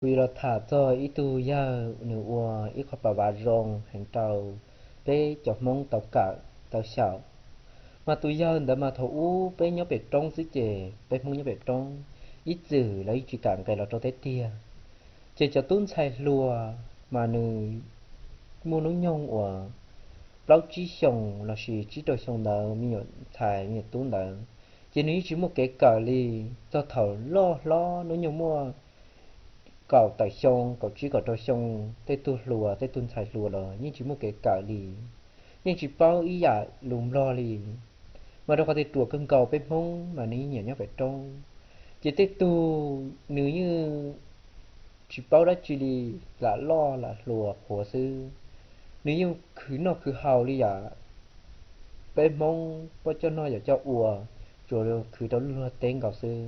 vì là thả cho ít tu giờ nửa ua ít khó bảo bà rong hàng tàu bé chọc mông tàu cả tàu sạo mà tu giờ đã mà thấu bé nhớ bé trong xí chè bé mông nhớ bé trong ít dữ lấy chỉ cản cái là cho tết tia chè cho tún xài lùa mà nửa mua nó nhông ua lão chỉ xong là chỉ đôi xong đó mi nhở xài mi tún đó chỉ nếu chỉ một cái cờ li cho thầu lo nó nhung mua cậu tại sông cậu chỉ có cho sông tây tu lùa tây tuân xài lùa rồi nhưng chỉ một cái cỡ lì nhưng chỉ bao ý giả lùm lo lì mà đâu có thể tuột cân cầu bên mông mà ní nhảy nhóc phải trong chỉ tây tu nếu như chỉ bao đã chỉ lì là lo là lùa của sư nếu như cứ nó cứ hào đi giả bên mông có cho nó giả cho ùa rồi cứ đó lùa tên cậu sư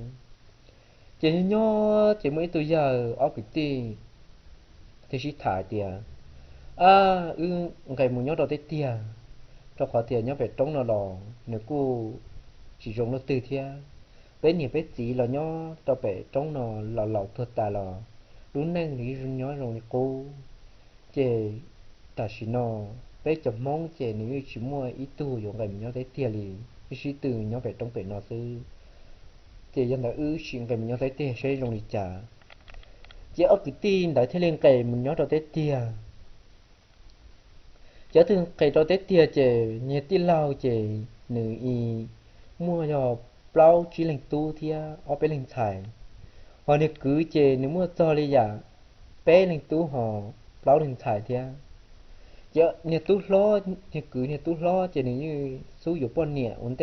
chỉ nhớ chỉ mấy tuổi giờ ở cái tiền thì chỉ thả tiền ngày muốn nhớ đầu tết tiền cho khó tiền nhớ về trống nó lò nếu cô chỉ dùng nó từ thia bé nhiều bé chỉ là nhớ cho về trống nó lò thật ta lò đúng nên lý dùng nhớ rồi cô chè ta chỉ nó bé chậm mong chè nếu chỉ mua ít tu dùng ngày mình nhớ tết tiền thì chỉ từ nhớ về trống về nó sư chè dân đã chuyện ngày mình nhớ tết tiền sẽ dùng đi trả chỉ ở cái tin đã thấy lên cày mình nhớ đầu tết tia chớ thường cày đầu tết tia chè nhẹ tin lao chè nữ y mua cho bao chỉ lên tu thia ở bên lên xài họ nếu cứ chè nếu mua cho đi giả bé lên tu họ bao lên xài thia chớ nhẹ tu lo nhẹ cứ nhẹ tu lo chè nếu như số dụng bao nhẹ ổn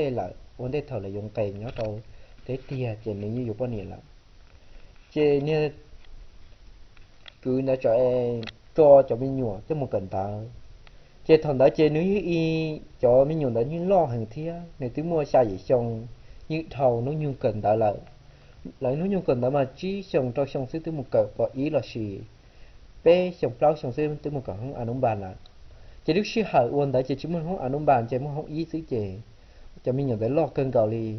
định thở là dùng cày nhớ đầu tết tia chè nếu như dụng bao nhẹ là chè nhẹ cứ nó cho mình nhủ chứ một cần ta chế thằng đó chế nếu như y cho mình nhủ đó như lo hàng thia nếu tôi mua xa vậy xong như thầu nó nhu cần ta lại nó nhu cần ta mà chỉ xong cho xong xứ tôi một cờ có ý là gì bé xong plau xong xứ tôi một cờ không ăn ông bàn là chế đức sư hở uốn đó chế chúng mình không ăn ông bàn chế mình không ý xứ chế cho mình nhủ để lo cân cầu đi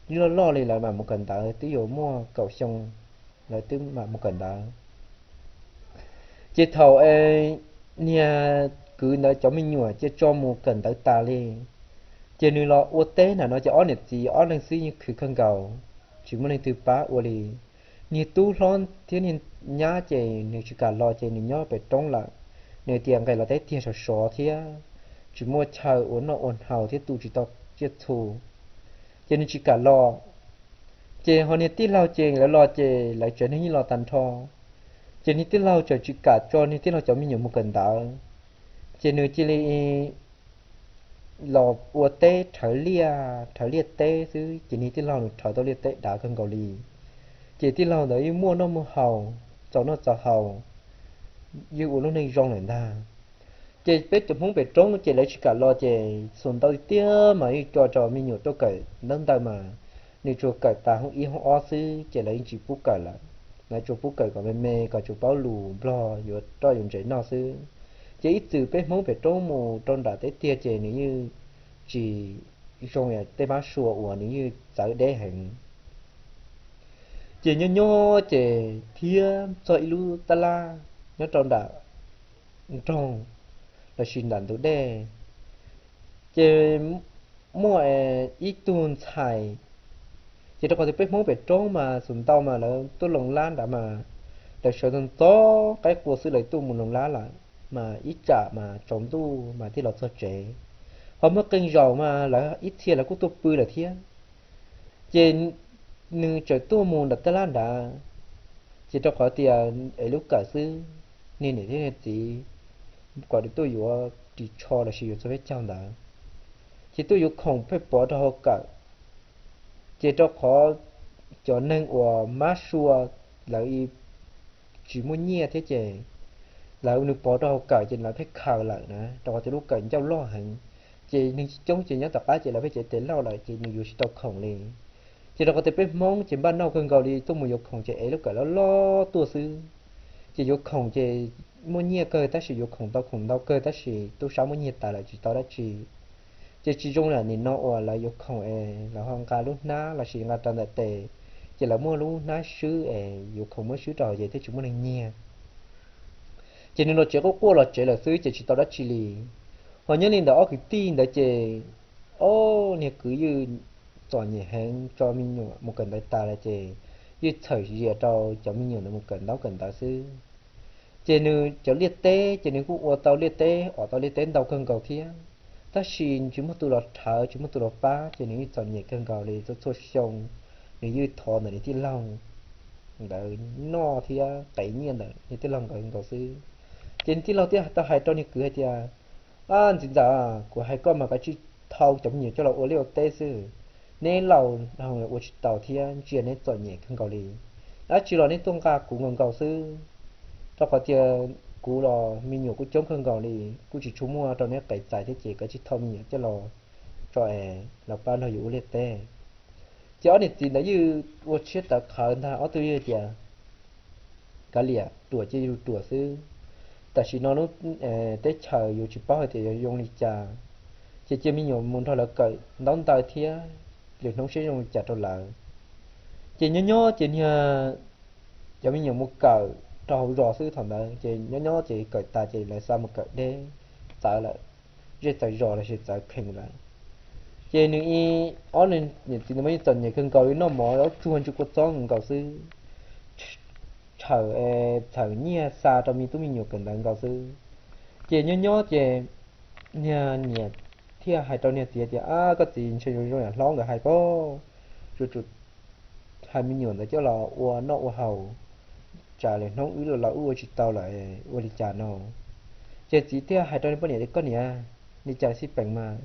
như lo đi lại mà một cần ta tôi dụ mua cầu xong lại tôi mà một cần ta chế thầu nhà cứ nói cho mình nhủ chế cho một cần tới ta đi chế nuôi lo ô tế là nó cho ó nhiệt gì ó lên suy như khử khăn cầu chỉ muốn lên từ bá ô đi như tu lon thiên nhiên nhá chế nếu chỉ cả lo chế nếu nhớ phải trống lại nếu tiền cái là tới tiền sổ sổ thì chỉ mua chờ ổn nó ổn hào thì tu chỉ tao chế thù chế nên chỉ cả lo chế họ nên tí lao chế là lo chế lại chuyện như lo tàn thọ chế nên tí lao cho chỉ cả cho nên tí lao cho mình nhiều một cần đạo chế nếu chỉ là lò ua tê thở lia tê chứ chỉ ní tí lò được thở tao lia tê đã cần cầu lì chỉ tí lò đấy mua nó mua hầu cho nó cho hầu như uống nó này rong này ta chỉ biết chụp muốn về trống chỉ lấy chỉ cả lo chỉ xuân tao tía mà cho mình nhiều cho cởi nâng tay mà nếu cho cởi ta không ý không ó xứ chỉ lấy chỉ phúc cởi là nói cho phúc cởi còn mê mê còn cho bao lù lo rồi cho dùng chế nó xứ chỉ ít từ biết muốn về trống mù trong đã tới tia chỉ nếu như chỉ trong nhà tây bắc sủa của nếu như giải đế hành chỉ nhớ chỉ thia sợi lu ta la nhớ trong đã trong là xin đàn tụ đê chỉ mua ít tuần xài chỉ đâu có thể biết muốn về trống mà sùng tao mà là tôi lồng lan đã mà để sợ thằng to cái của sư lấy tu một lồng lá lại mà ít trả mà trống tu mà thì lọt sơ chế họ mất kênh dầu mà là ít thiệt là cũng tôi bự là thiệt trên nương trời tua mùn đặt tơ lan đã chỉ cho khỏi tiền ở lúc cả sư nên để thế này thì quả được tôi vừa chỉ cho là sử dụng cho biết chăng đã chỉ tôi vừa không phải bỏ đâu cả chỉ cho khó cho nên của má xua là chỉ muốn nhẹ thế chứ là được bỏ đâu cả chỉ là phải khờ lại nè cho tôi lúc cả cháu lo hẳn chỉ nên chống chỉ nhớ tập á chỉ là phải chỉ để lâu lại chỉ nên dùng tao không liền chỉ là có thể biết mong chỉ ban đầu cần gọi đi tôi muốn dùng không chỉ ấy lúc cả nó lo tua sư chỉ dùng không chỉ muốn nhẹ cơ ta sử dụng không tao cơ ta sử tôi sáu muốn nhẹ ta là chỉ tao đã chỉ dùng là nên nó là dùng không là hoàng ca lúc ná là chỉ ngắt tràn tệ chỉ là mua luôn ná sứ dù không mới sứ trò vậy thế chúng mình nhẹ chỉ nên nó chỉ có qua là chỉ là sứ chỉ tao đã chỉ lì họ nhớ lên đó cái tin đó chỉ ô nè cứ như chọn nhẹ hàng cho mình nhủ một cần đại ta là chỉ như thời gì cho mình nhủ là một cần đó cần ta sứ chỉ nên cho liệt tế chỉ nên cũng ở tàu liệt tế đầu cần cầu thiên ta xin chúng một tụ lọt thở chúng một tụ lọt ba chỉ nên chọn nhẹ cần cầu để cho xong nếu như thọ này thì lòng đợi no thì tự nhiên đấy như cái lòng cần cầu sư trên tí lâu tí ta hay cho như cười thì chính ra của hai con mà cái chữ thâu chấm nhiều cho là ô liu tê sư nên lâu nào ô tàu thì chuyện nên chọn nhẹ cần cầu lý đã chỉ là nên tung ca của ngân cầu sư cho cái tiền cú là mình nhiều cú chống cần cầu lý cú chỉ chú mua cho nên cái giải thế chỉ cái chữ thâu nhiều cho là ban đầu ô liu tê chó này thì nó như vô chết ta khởi ta ở tôi như vậy cái lìa tuổi chơi tuổi xứ tại vì nó tết chờ dù chỉ bao thì dùng đi trà chỉ chơi mình nhiều muốn thôi là cởi đón tay thía liền không sẽ dùng trà trâu lợn chỉ nhớ chỉ nhà cho mình nhiều một cởi trâu rò xứ thằng đó chỉ nhớ chỉ cởi ta chỉ lại sao một cởi đế sợ là rất tại rò là sẽ sợ khinh lại chỉ nếu như ở nên thì nó mới tuần nhỉ cần cầu nó mỏ đó chuồn chụp cột gió cầu sư thở nhia xa trong mình tụi mình nhiều cần đang cầu sư chỉ nhớ chỉ nhà nhẹ thì hai trong nhà thì có tiền chơi rồi rồi lo rồi hai có chút hai mình nhiều là cho là ua nó ua hầu trả lại nó ư là ua chỉ tao lại ua đi trả nó chỉ thì hai trong nhà bên này có nè đi trả ship bằng mà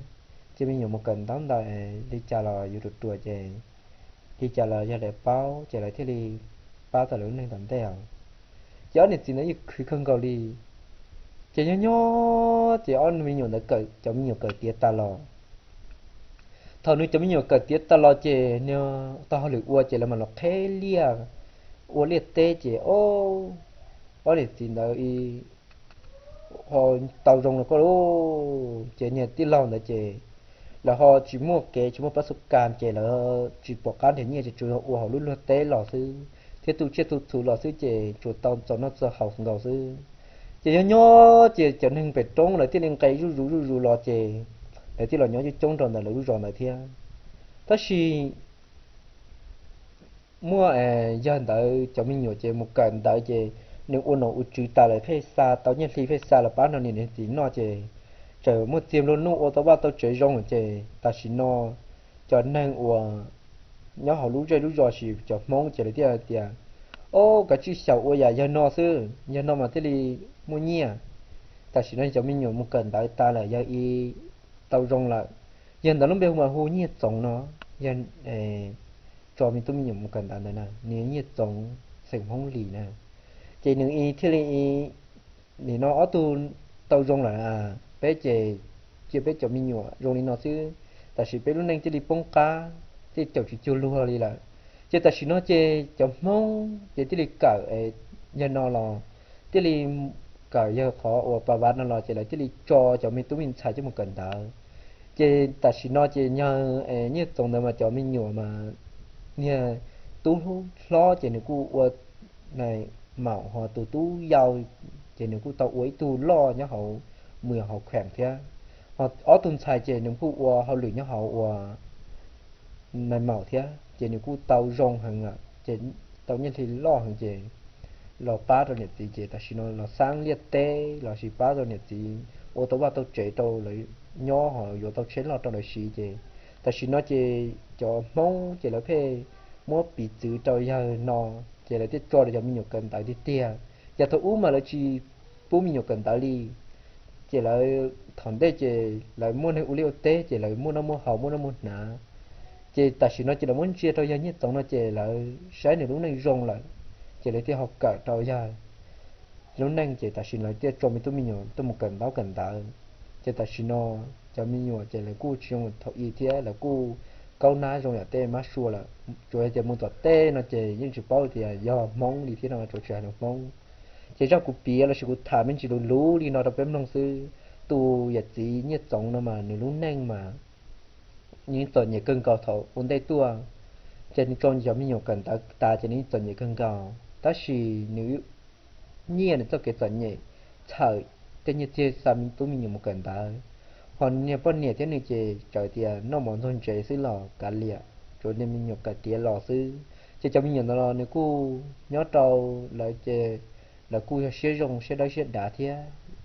chỉ mình nhiều một cần tóm đời đi trả làอยู่ตัวเจđi trả là ra để báo trả lại thế đi báo tờ lớn lên tầm tèo chó này chỉ nóiคือkhông cầu đi chỉ nhớ chỉ on mình nhiều là cởi cho mình nhiều cởi tiết ta lò thằng nuôi cho mình nhiều cởi tiết ta lò chỉ nếu tao lười ua chỉ là mà nó thế lia ua liệt tê chỉ ô có để chỉ nói họ tàu rồng là có ô chỉ nhà tí lòng là là họ chỉ muaประสบการณ์ là chỉ bỏ cá thì nhiều chỉ chủ họ họ luôn luôn tế lò sư thế tu chết tu lò sư chỉ chủ tàu cho nó cho học ngầu sư chỉ nhớ chỉ cho nên phải trống lại thì nên cái rú lò chỉ để thì lò nhớ chỉ trống rồi là rú rồi này thia tất nhiên mua giờ đợi cho mình nhiều chỉ một cần đợi chỉ nếu ôn nó chữ ta lại phải xa tao nhất thì phải xa là bán nó nên chỉ nó chỉ chờ một tiệm luôn nụ ô tô ba tao chơi rong ở chè ta xin nó cho nên nhớ họ lú chơi lú rò xì cho mong chè lấy tiền ô cái chữ sầu ô giờ nó sư giờ nó mà thế đi mua nhia ta xin nó cho mình nhiều một cần tại ta là giờ y tao rong lại giờ tao lúc bây mà hú nhia trồng nó giờ cho mình tôi mình nhiều một cần tại này nè nếu nhia trồng sừng không lì nè chỉ những y thế đi thì nó ở tu tao rong lại bé chỉ bé cho mình nhọ rồi nó chứ ta chỉ bé lúc này chỉ đi bông cá chỉ cho chỉ chưa lúa đi là chỉ ta chỉ nó chỉ cho mông chỉ đi cởi giờ nó là chỉ đi cởi giờ khó ở bà bạn nó là chỉ là chỉ đi cho mình tụi mình xài cho một cần đó chỉ ta chỉ nó chỉ nhờ như trong đó mà cho mình nhọ mà như tú lo chỉ được cu này mạo họ tú giàu chỉ được cu tàu uế tu lo nhá họ mưa họ khỏe thế họ ở tuần sai chế những khu họ lười nhau họ này màu thế chế những khu tàu rong hàng à chế tàu nhân thì lo hàng chế lo ba rồi nhiệt gì chế ta xin nó sáng liệt tê lo xí ba rồi nhiệt gì ô tô ba tàu chế tàu lấy nhỏ họ vô tàu chế lo trong đời xí chế ta xin nó chế cho mong chế là phê mua bị chữ tàu giờ nó chế là tiết cho để cho mình nhiều cần tại đi tia giờ tôi mà là chỉ bố mình nhiều cần tại đi chỉ là thằng đấy chỉ là muốn hay uliu té chỉ là muốn nó mua hậu muốn nó mua nã chỉ ta chỉ nó chỉ là muốn chia thôi nhất tổng nó chỉ là sáng này lúc này rong lại chỉ làที่học cả trâu ra lúc này chỉ ta chỉ làที่cho mình tụi mình nhiều tụi một cần đào chỉ ta chỉ nó cho mình nhiều chỉ là cú chuyện thọ ý thế là cú câu ná rong là té mát xua là rồi chỉ muốn tập té nó chỉ những chữ bao thì do mong đi thế nào cho chuyện nó mong chỉ cho cụ bia là chỉ cụ thả mình chỉ đồ lú đi nó đập bém nông sư tu yết gì nhất giống nó mà nửa lú neng mà những tuần nhẹ cân cao thầu ổn đây tua cho nên con giống như cần ta cho nên chọn nhẹ cần cao ta chỉ nếu nhiên là cho cái chọn nhẹ trời cái như thế sao mình tôi mình nhiều một cần ta còn nhiều bọn nhiều thế này chơi trời thì nó mòn thôn chơi xí lò cả lìa rồi nên mình nhiều cả tía lò xí chơi cho mình nhiều nó nếu cô nhớ trâu lại chơi là cô sẽ dùng sẽ đôi sẽ đá thế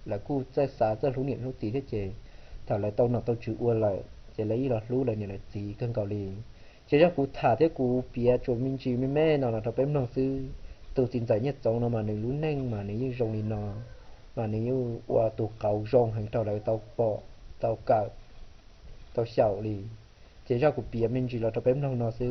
là cô chơi xả chơi lũ niệm lũ tí thế chơi thảo lại tao nào tao chịu uo lại chơi lấy là lũ lại nhiều là tí cần cầu lì chơi cho cô thả thế cô bia cho mình chỉ mình mẹ nào là tao bém nào xí tôi tin giải nhất trong nó mà nếu lũ neng mà nếu dùng thì nó mà nếu qua tụ cầu rong hàng tàu lại tàu bỏ tàu cả tàu xảo thì chế ra của bia mình chỉ là tàu bém nào nó xí